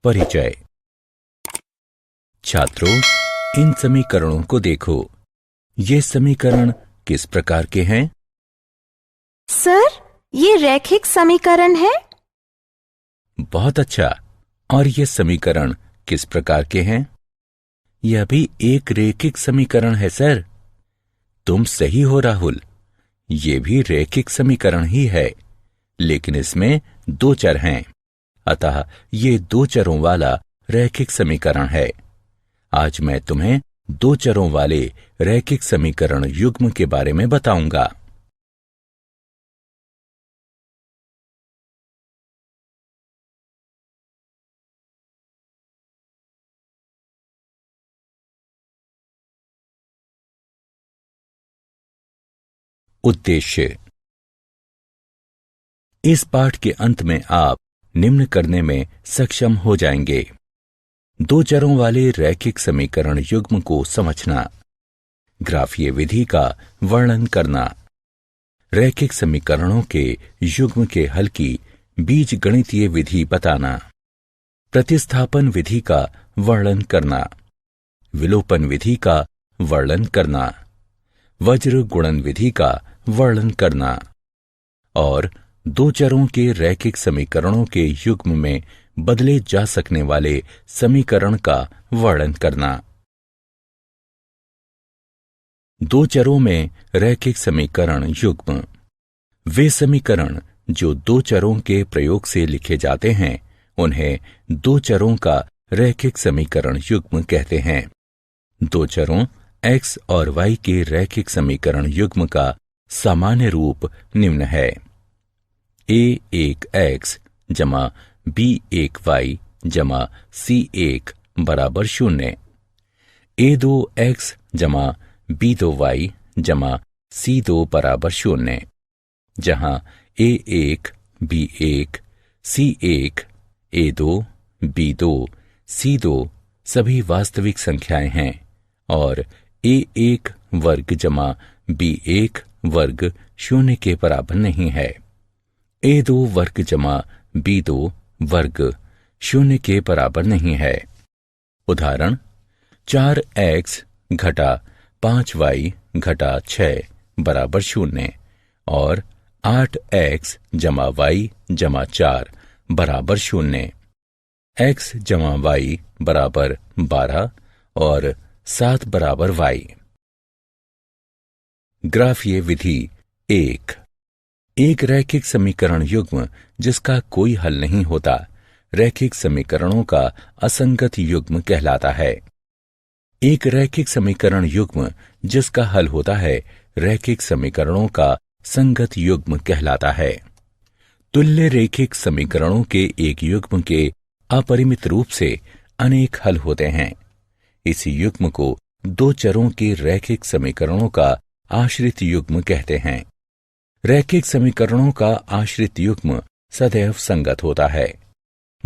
परिचय। छात्रों, इन समीकरणों को देखो। ये समीकरण किस प्रकार के हैं? सर, ये रैखिक समीकरण है। बहुत अच्छा। और ये समीकरण किस प्रकार के हैं? यह भी एक रैखिक समीकरण है सर। तुम सही हो राहुल, ये भी रैखिक समीकरण ही है, लेकिन इसमें दो चर हैं, अतः ये दो चरों वाला रैखिक समीकरण है। आज मैं तुम्हें दो चरों वाले रैखिक समीकरण युग्म के बारे में बताऊंगा। उद्देश्य। इस पाठ के अंत में आप निम्न करने में सक्षम हो जाएंगे। दो चरों वाले रैखिक समीकरण युग्म को समझना, ग्राफीय विधि का वर्णन करना, रैखिक समीकरणों के युग्म के हल की बीजगणितीय विधि बताना, प्रतिस्थापन विधि का वर्णन करना, विलोपन विधि का वर्णन करना, वज्र गुणन विधि का वर्णन करना और दो चरों के रैखिक समीकरणों के युग्म में बदले जा सकने वाले समीकरण का वर्णन करना। दो चरों में रैखिक समीकरण युग्म वे समीकरण जो दो चरों के प्रयोग से लिखे जाते हैं, उन्हें दो चरों का रैखिक समीकरण युग्म कहते हैं। दो चरों x और y के रैखिक समीकरण युग्म का सामान्य रूप निम्न है: a1x जमा b1y जमा c1 बराबर 0, a2x जमा b2y जमा c2 बराबर 0, जहां a1, b1, c1, a2, b2, c2 सभी वास्तविक संख्याएं हैं और a1 वर्ग जमा b1 वर्ग 0 के बराबर नहीं है। a2 वर्ग जमा b2 वर्ग 0 के बराबर नहीं है। उदाहरण: 4x घटा 5y घटा 6 बराबर 0 और 8x जमा y जमा 4 बराबर 0, x जमा y बराबर 12 और 7 बराबर y। ग्राफीय विधि। एक रैखिक समीकरण युग्म जिसका कोई हल नहीं होता, रैखिक समीकरणों का असंगत युग्म कहलाता है। एक रैखिक समीकरण युग्म जिसका हल होता है, रैखिक समीकरणों का संगत युग्म कहलाता है। तुल्य रैखिक समीकरणों के एक युग्म के अपरिमित रूप से अनेक हल होते हैं। इसी युग्म को दो चरों के रैखिक समीकरणों का आश्रित युग्म कहते हैं। रैखिक समीकरणों का आश्रित युग्म सदैव संगत होता है।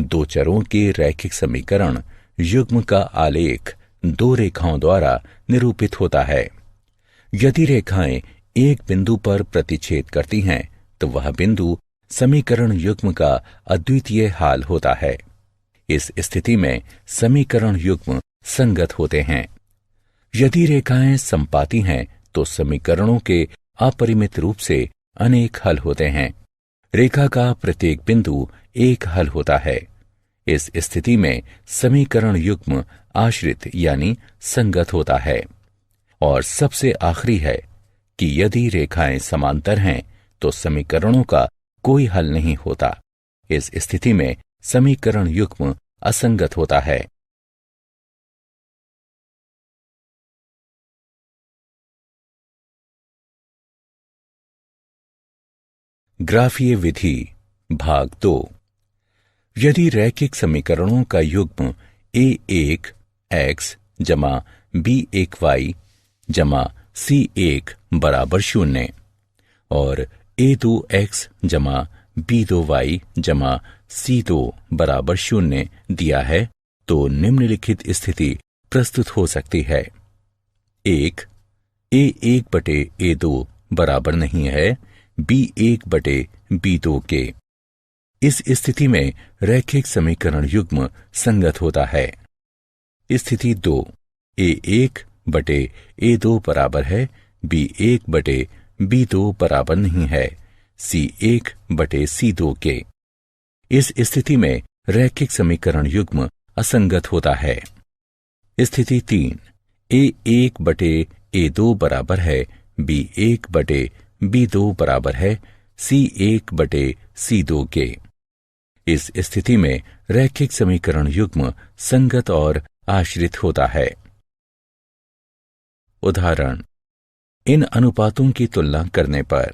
दो चरों के रैखिक समीकरण युग्म का आलेख दो रेखाओं द्वारा निरूपित होता है। यदि रेखाएं एक बिंदु पर प्रतिच्छेद करती हैं, तो वह बिंदु समीकरण युग्म का अद्वितीय हाल होता है। इस स्थिति में समीकरण युग्म संगत होते हैं। यदि रेखाएं समपाती हैं, तो समीकरणों के अपरिमित रूप से अनेक हल होते हैं। रेखा का प्रत्येक बिंदु एक हल होता है। इस स्थिति में समीकरण युग्म आश्रित यानी संगत होता है। और सबसे आखिरी है कि यदि रेखाएं समांतर हैं, तो समीकरणों का कोई हल नहीं होता। इस स्थिति में समीकरण युग्म असंगत होता है। ग्राफीय विधि भाग 2। यदि रैखिक समीकरणों का युग्म a1 x जमा b1y जमा c1 बराबर 0 और a2 x जमा b2y जमा c2 बराबर 0 दिया है, तो निम्नलिखित स्थिति प्रस्तुत हो सकती है। एक, a1 बटे a2 बराबर नहीं है b1 बटे b2 के। इस स्थिति में रैखिक समीकरण युग्म संगत होता है। स्थिति 2, A1 बटे A2 बराबर है B1 बटे B2 बराबर नहीं है C1 बटे C2 के। इस स्थिति में रैखिक समीकरण युग्म असंगत होता है। स्थिति 3, A1 बटे A2 बराबर है B1 बटे B2 बराबर है C1 बटे C2 के। इस स्थिति में रैखिक समीकरण युग्म संगत और आश्रित होता है। उदाहरण, इन अनुपातों की तुलना करने पर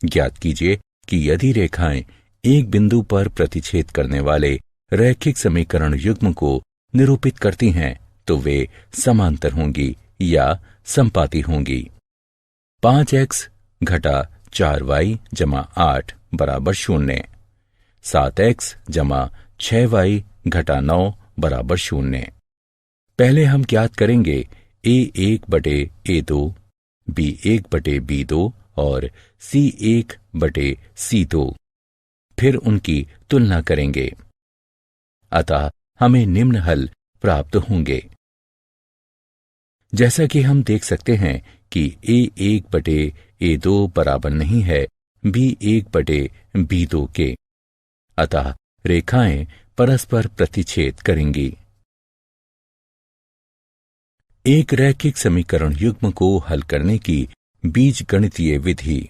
ज्ञात कीजिए कि यदि रेखाएं एक बिंदु पर प्रतिच्छेद करने वाले रैखिक समीकरण युग्म को निरूपित करती हैं तो वे समांतर होंगी या संपाती होंगी। 5x घटा 4y जमा 8 बराबर 0, 7x जमा 6y घटा 9 बराबर 0। पहले हम ज्ञात करेंगे A1 बटे A2, B1 बटे B2 और C1 बटे C2, फिर उनकी तुलना करेंगे। अतः हमें निम्न हल प्राप्त होंगे। जैसा कि हम देख सकते हैं कि A1 बटे A2 बराबर नहीं है B1 बटे B2 के, अतः रेखाएं परस्पर प्रतिच्छेद करेंगी। एक रैखिक समीकरण युग्म को हल करने की बीजगणितीय विधि।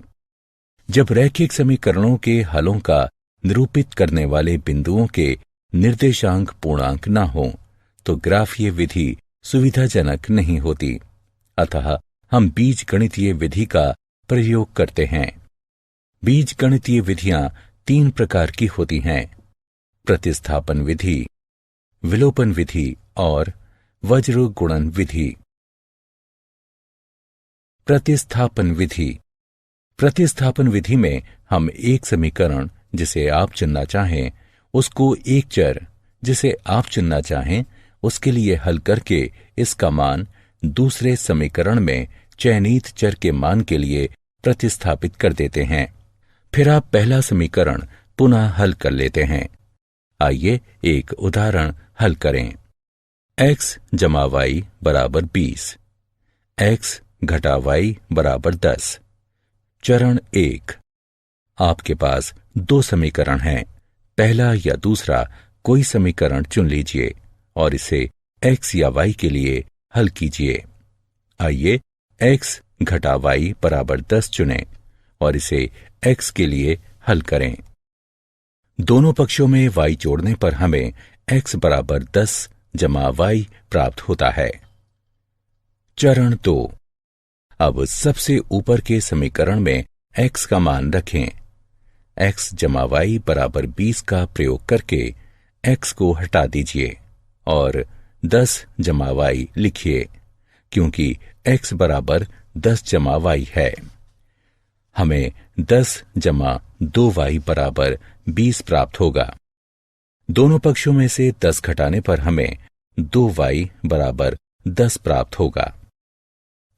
जब रैखिक समीकरणों के हलों का निरूपित करने वाले बिंदुओं के निर्देशांक पूर्णांक न हो तो ग्राफीय विधि सुविधाजनक नहीं होती, अतः हम बीजगणितीय विधि का प्रयोग करते हैं। बीजगणितीय विधियां 3 प्रकार की होती हैं: प्रतिस्थापन विधि, विलोपन विधि और वज्र गुणन विधि। प्रतिस्थापन विधि। प्रतिस्थापन विधि में हम एक समीकरण जिसे आप चुनना चाहें उसको एक चर जिसे आप चुनना चाहें उसके लिए हल करके इसका मान दूसरे समीकरण में चयनित चर के मान के लिए प्रतिस्थापित कर देते हैं। फिर आप पहला समीकरण पुनः हल कर लेते हैं। आइए एक उदाहरण हल करें। x जमा y बराबर 20, x घटा y बराबर 10। चरण 1, आपके पास 2 समीकरण हैं। पहला या दूसरा कोई समीकरण चुन लीजिए और इसे x या y के लिए हल कीजिए। आइए x घटा y बराबर 10 चुनें और इसे x के लिए हल करें। दोनों पक्षों में y जोड़ने पर हमें x बराबर 10 जमा y प्राप्त होता है। चरण 2, अब सबसे ऊपर के समीकरण में x का मान रखें। x जमा y बराबर 20 का प्रयोग करके x को हटा दीजिए और 10 जमा y लिखिए, क्योंकि x बराबर 10 जमा y है। हमें 10 जमा 2y बराबर 20 प्राप्त होगा। दोनों पक्षों में से 10 घटाने पर हमें 2y बराबर 10 प्राप्त होगा।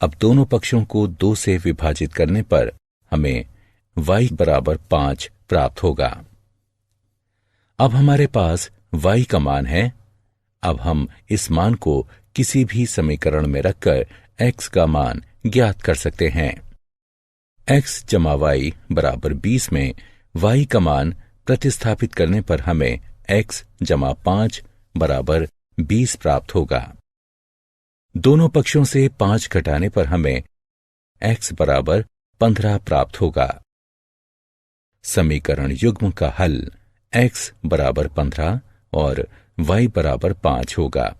अब दोनों पक्षों को 2 से विभाजित करने पर हमें y बराबर 5 प्राप्त होगा। अब हमारे पास y का मान है। अब हम इस मान को किसी भी समीकरण में रखकर x का मान ज्ञात कर सकते हैं। x जमा y बराबर 20 में y का मान प्रतिस्थापित करने पर हमें x जमा 5 बराबर 20 प्राप्त होगा। दोनों पक्षों से 5 घटाने पर हमें x बराबर 15 प्राप्त होगा। समीकरण युग्म का हल x बराबर 15 और y बराबर 5 होगा।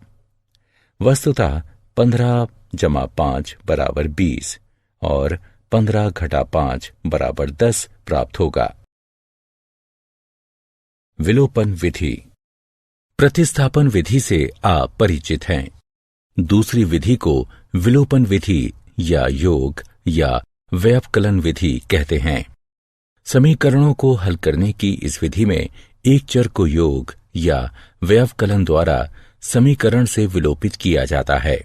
वस्तुतः 15 जमा 5 बराबर 20 और 15 घटा 5 बराबर 10 प्राप्त होगा। विलोपन विधि। प्रतिस्थापन विधि से आप परिचित हैं। दूसरी विधि को विलोपन विधि या योग या व्यवकलन विधि कहते हैं। समीकरणों को हल करने की इस विधि में एक चर को योग या व्यवकलन द्वारा समीकरण से विलोपित किया जाता है।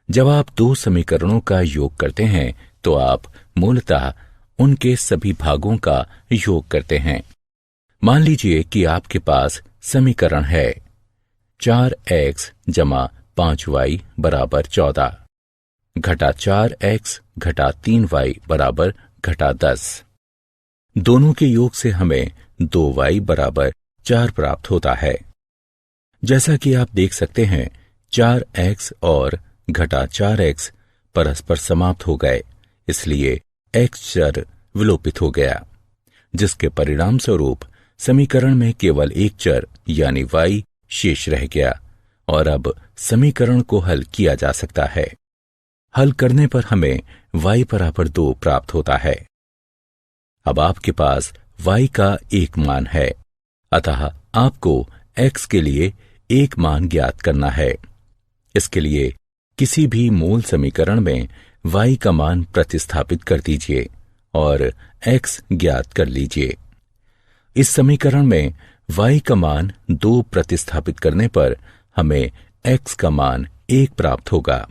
जब आप 2 समीकरणों का योग करते हैं तो आप मूलतः उनके सभी भागों का योग करते हैं। मान लीजिए कि आपके पास समीकरण है 4x जमा 5y बराबर 14 घटा 4x घटा 3y बराबर घटा 10। दोनों के योग से हमें 2y बराबर 4 प्राप्त होता है। जैसा कि आप देख सकते हैं 4x और घटा 4x परस्पर समाप्त हो गए, इसलिए x चर विलोपित हो गया, जिसके परिणाम स्वरूप समीकरण में केवल एक चर यानी y शेष रह गया और अब समीकरण को हल किया जा सकता है। हल करने पर हमें y बराबर 2 प्राप्त होता है। अब आपके पास y का एक मान है, अतः आपको x के लिए एक मान ज्ञात करना है। इसके लिए किसी भी मूल समीकरण में y का मान प्रतिस्थापित कर दीजिए और x ज्ञात कर लीजिए। इस समीकरण में y का मान 2 प्रतिस्थापित करने पर हमें x का मान 1 प्राप्त होगा।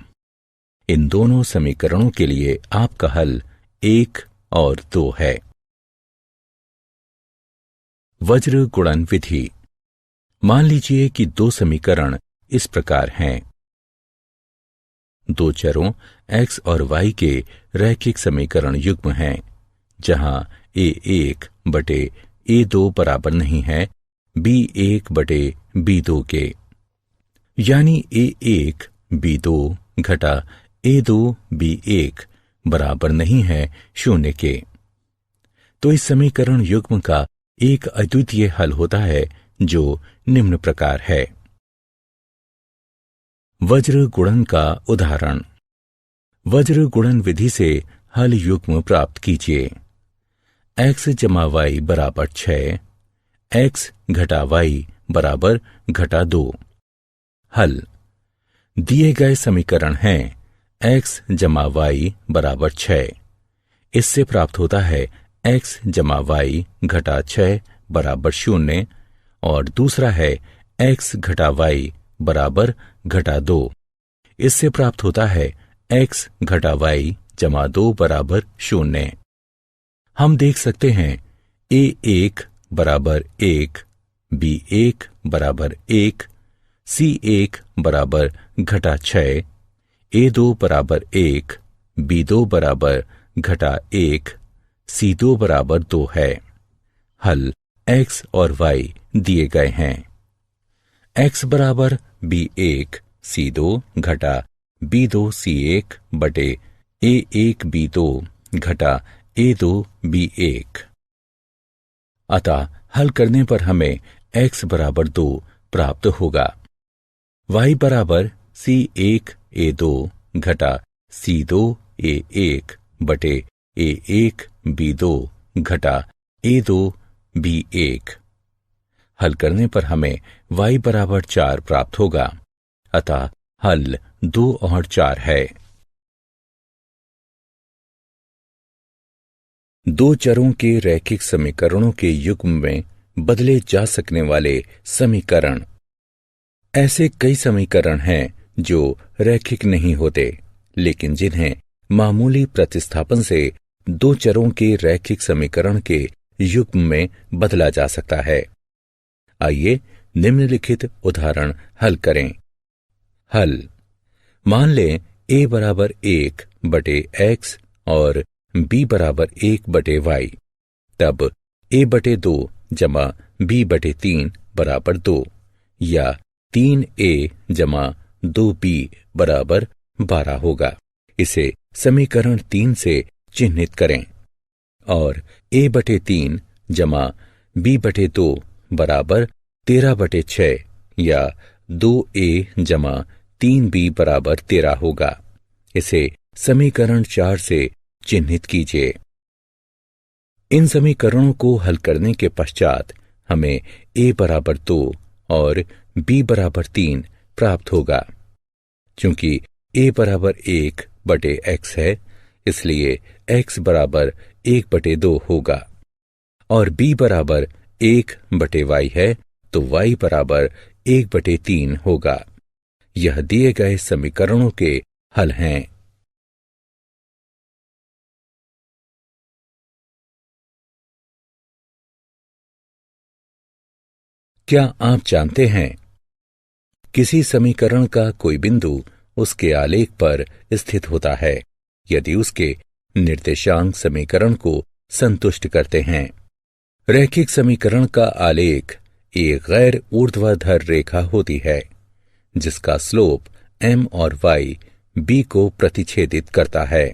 इन दोनों समीकरणों के लिए आपका हल 1 और 2 है। वज्र गुणन विधि। मान लीजिए कि दो समीकरण इस प्रकार हैं। दो चरों x और y के रैखिक समीकरण युग्म हैं, जहां a1 बटे a2 बराबर नहीं है b1 बटे b2 के, यानी a1 b2 घटा a2 b1 बराबर नहीं है 0 के। तो इस समीकरण युग्म का एक अद्वितीय हल होता है जो निम्न प्रकार है। वज्र गुणन का उदाहरण। वज्र गुणन विधि से हल युग्म प्राप्त कीजिए। x जमा y बराबर 6, x घटा y बराबर घटा 2। हल। दिए गए समीकरण हैं x जमा y बराबर 6, इससे प्राप्त होता है x जमा y घटा 6 बराबर 0 और दूसरा है x घटा y बराबर घटा 2, इससे प्राप्त होता है x घटा y जमा 2 बराबर 0। हम देख सकते हैं a1 बराबर 1, b1 बराबर 1, c1 बराबर घटा 6, a2 बराबर 1, b2 बराबर घटा 1, c2 बराबर 2 है। हल x और y दिए गए हैं। x बराबर b1 c2 घटा b2 c1 बटे a1 b2 घटा a2 b1। अतः हल करने पर हमें x बराबर 2 प्राप्त होगा। y बराबर c1 a2 घटा c2 a1 बटे a1 b2 घटा a2 b1। हल करने पर हमें y बराबर 4 प्राप्त होगा, अतः हल 2 और 4 है। दो चरों के रैखिक समीकरणों के युग्म में बदले जा सकने वाले समीकरण। ऐसे कई समीकरण हैं जो रैखिक नहीं होते, लेकिन जिन्हें मामूली प्रतिस्थापन से दो चरों के रैखिक समीकरण के युग्म में बदला जा सकता है। आइए निम्नलिखित उदाहरण हल करें। हल। मान लें a बराबर 1 बटे x और b बराबर 1 बटे y, तब a बटे 2 जमा b बटे 3 बराबर 2 या 3a जमा 2b बराबर 12 होगा। इसे समीकरण 3 से चिह्नित करें और a बटे 3 जमा b बटे 2 बराबर 13 बटे 6 या 2a जमा 3b बराबर 13 होगा। इसे समीकरण 4 से चिह्नित कीजिए। इन समीकरणों को हल करने के पश्चात हमें a बराबर 2 और b बराबर 3 प्राप्त होगा। चूंकि a बराबर 1 बटे x है, इसलिए x बराबर 1 बटे 2 होगा और b बराबर 1 बटे y है, तो y बराबर 1 बटे 3 होगा। यह दिए गए समीकरणों के हल हैं। क्या आप जानते हैं, किसी समीकरण का कोई बिंदु उसके आलेख पर स्थित होता है यदि उसके निर्देशांक समीकरण को संतुष्ट करते हैं। रैखिक समीकरण का आलेख एक गैर ऊर्ध्वाधर रेखा होती है जिसका स्लोप m और y b को प्रतिच्छेदित करता है।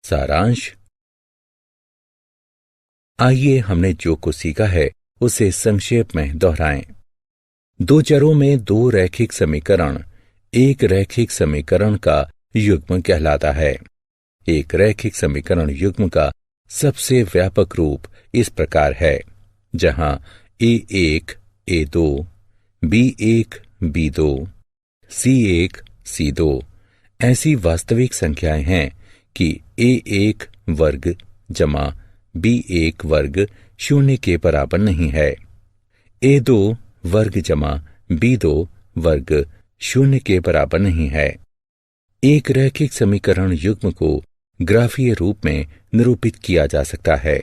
सारांश। आइए हमने जो कुछ सीखा है उसे संक्षेप में दोहराएं। दो चरों में दो रैखिक समीकरण एक रैखिक समीकरण का युग्म कहलाता है। एक रैखिक समीकरण युग्म का सबसे व्यापक रूप इस प्रकार है, जहां a1 a2 b1 b2 c1 c2 ऐसी वास्तविक संख्याएं हैं कि a1 वर्ग जमा b1 वर्ग शून्य के बराबर नहीं है। a2 वर्ग जमा b2 वर्ग शून्य के बराबर नहीं है। एक रैखिक समीकरण युग्म को ग्राफीय रूप में निरूपित किया जा सकता है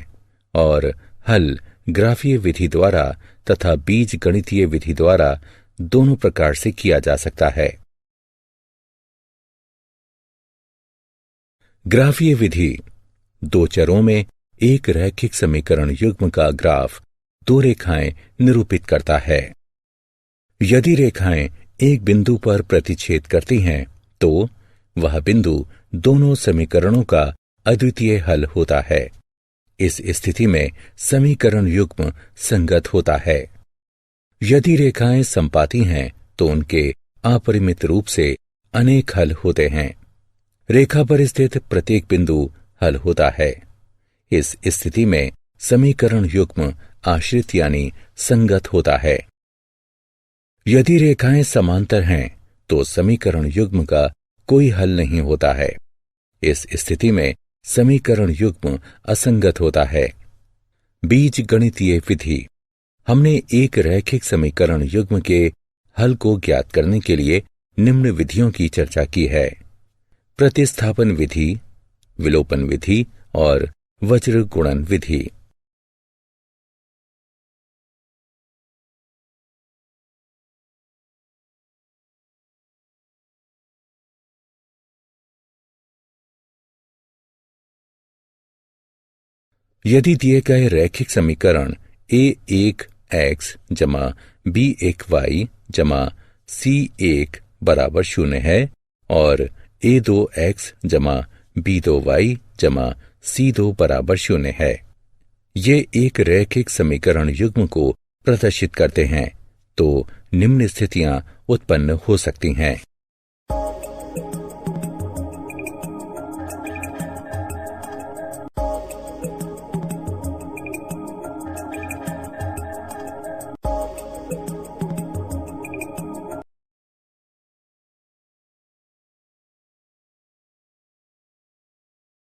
और हल ग्राफीय विधि द्वारा तथा बीज गणितीय विधि द्वारा दोनों प्रकार से किया जा सकता है। ग्राफीय विधि दो चरों में एक रैखिक समीकरण युग्म का ग्राफ दो रेखाएं निरूपित करता है। यदि रेखाएं एक बिंदु पर प्रतिच्छेद करती हैं तो वह बिंदु दोनों समीकरणों का अद्वितीय हल होता है। इस स्थिति में समीकरण युग्म संगत होता है। यदि रेखाएं संपाती हैं तो उनके अपरिमित रूप से अनेक हल होते हैं। रेखा पर स्थित प्रत्येक बिंदु हल होता है। इस स्थिति में समीकरण युग्म आश्रित यानी संगत होता है। यदि रेखाएं समांतर हैं तो समीकरण युग्म का कोई हल नहीं होता है। इस स्थिति में समीकरण युग्म असंगत होता है। बीज गणितीय विधि। हमने एक रैखिक समीकरण युग्म के हल को ज्ञात करने के लिए निम्न विधियों की चर्चा की है: प्रतिस्थापन विधि, विलोपन विधि और वज्र गुणन विधि। यदि दिए गए रैखिक समीकरण a1x जमा b1y जमा c1 बराबर 0 है और a2x जमा b2y जमा c2 बराबर 0 है, ये एक रैखिक समीकरण युग्म को प्रदर्शित करते हैं, तो निम्न स्थितियां उत्पन्न हो सकती हैं।